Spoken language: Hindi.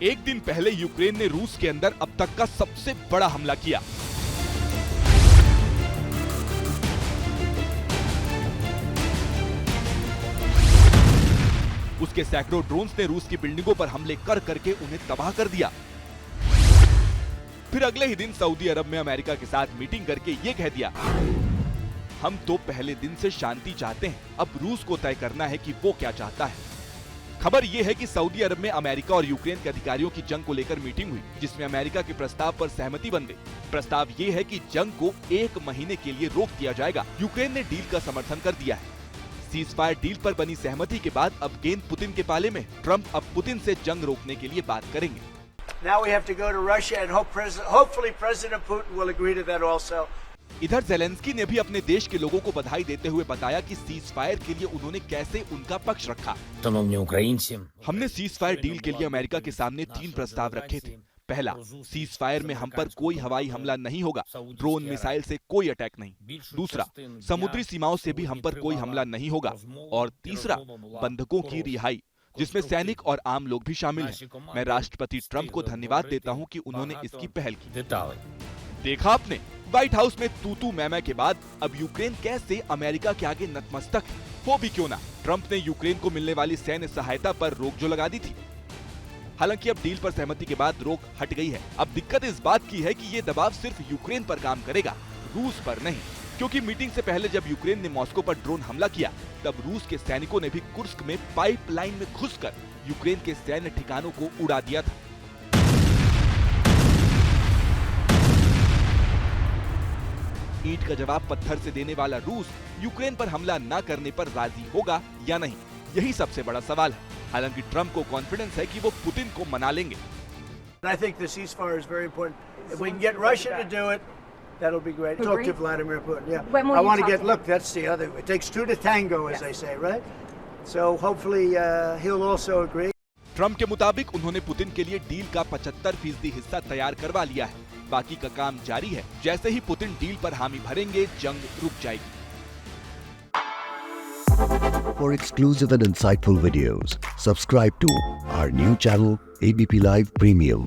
एक दिन पहले यूक्रेन ने रूस के अंदर अब तक का सबसे बड़ा हमला किया। उसके सैकड़ों ड्रोन्स ने रूस की बिल्डिंगों पर हमले कर करके उन्हें तबाह कर दिया। फिर अगले ही दिन सऊदी अरब में अमेरिका के साथ मीटिंग करके ये कह दिया, हम तो पहले दिन से शांति चाहते हैं, अब रूस को तय करना है कि वो क्या चाहता है। खबर ये है कि सऊदी अरब में अमेरिका और यूक्रेन के अधिकारियों की जंग को लेकर मीटिंग हुई, जिसमें अमेरिका के प्रस्ताव पर सहमति बन गई। प्रस्ताव ये है कि जंग को 1 महीने के लिए रोक दिया जाएगा। यूक्रेन ने डील का समर्थन कर दिया है। सीज फायर डील पर बनी सहमति के बाद अब गेंद पुतिन के पाले में। ट्रंप अब पुतिन से जंग रोकने के लिए बात करेंगे। Now we have to go to Russia and hopefully President Putin will agree to that also. इधर ज़ेलेंस्की ने भी अपने देश के लोगों को बधाई देते हुए बताया कि सीज फायर के लिए उन्होंने कैसे उनका पक्ष रखा। हमने सीज फायर डील के लिए अमेरिका के सामने 3 प्रस्ताव रखे थे। पहला, सीज फायर में हम पर कोई हवाई हमला नहीं होगा, ड्रोन मिसाइल से कोई अटैक नहीं। दूसरा, समुद्री सीमाओं से भी हम पर कोई हमला नहीं होगा। और तीसरा, बंधकों की रिहाई, जिसमें सैनिक और आम लोग भी शामिल हैं। मैं राष्ट्रपति ट्रंप को धन्यवाद देता हूं कि उन्होंने इसकी पहल की। देखा आपने, व्हाइट हाउस में तू मैं के बाद अब यूक्रेन कैसे अमेरिका के आगे नतमस्तक है। वो भी क्यों ना, ट्रंप ने यूक्रेन को मिलने वाली सैन्य सहायता पर रोक जो लगा दी थी। हालांकि अब डील पर सहमति के बाद रोक हट गई है। अब दिक्कत इस बात की है कि ये दबाव सिर्फ यूक्रेन पर काम करेगा, रूस पर नहीं। क्योंकि मीटिंग से पहले जब यूक्रेन ने मॉस्को पर ड्रोन हमला किया, तब रूस के सैनिकों ने भी कुर्स्क में पाइपलाइन में घुसकर यूक्रेन के सैन्य ठिकानों को उड़ा दिया था। ईंट का जवाब पत्थर से देने वाला रूस यूक्रेन पर हमला न करने पर राजी होगा या नहीं, यही सबसे बड़ा सवाल है। हालांकि ट्रंप को कॉन्फिडेंस है कि वो पुतिन को मना लेंगे। I think the ceasefire is very important. If we can get Russia to do it, that'll be great. Talk to Vladimir Putin. Yeah. I want to get. Look, that's the other. It takes 2 to tango, as they say, right? So hopefully he'll also agree. Trump के मुताबिक उन्होंने पुतिन के लिए डील का 75% हिस्सा तैयार करवा लिया है। बाकी का काम जारी है। जैसे ही पुतिन डील पर हामी भरेंगे, जंग रुक जाएगी। For exclusive and insightful videos, subscribe to our new channel ABP Live Premium.